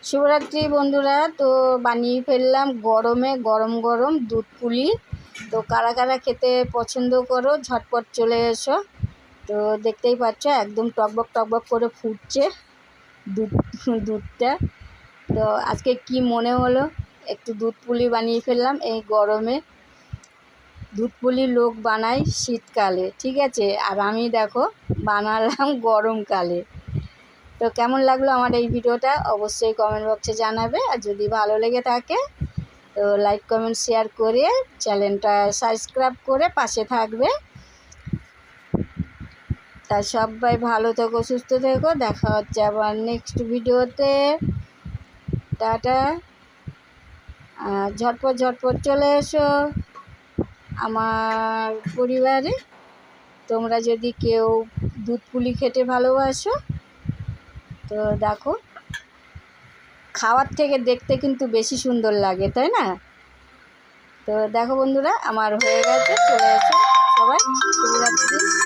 শিবরাত্রি বন্ধুরা, তো বানিয়ে ফেললাম গরমে গরম গরম দুধ পুলি। তো কারা কারা খেতে পছন্দ করো ঝটপট চলে এসো। তো দেখতেই পাচ্ছ একদম টকবক টকবক করে ফুটছে দুধটা। তো আজকে কি মনে হলো একটু দুধ পুলি বানিয়ে ফেললাম। এই গরমে দুধ পুলি লোক বানায় শীতকালে, ঠিক আছে, আর আমি দেখো বানালাম গরমকালে। তো কেমন লাগলো আমার এই ভিডিওটা অবশ্যই কমেন্ট বক্সে জানাবে, আর যদি ভালো লেগে থাকে তো লাইক কমেন্ট শেয়ার করে চ্যানেলটা সাবস্ক্রাইব করে পাশে থাকবে। তা সবাই ভালো থেকো, সুস্থ থেকো, দেখা হচ্ছে আবার নেক্সট ভিডিওতে। টাটা। ঝটপট ঝটপট চলে এসো আমার পরিবারে। তোমরা যদি কেউ দুধ পুলি খেতে ভালোবাসো তো দেখো, খাওয়ার থেকে দেখতে কিন্তু বেশি সুন্দর লাগে, তাই না? তো দেখো বন্ধুরা, আমার হয়ে গেছে, চলে এসো সবাই। শুভরাত্রি।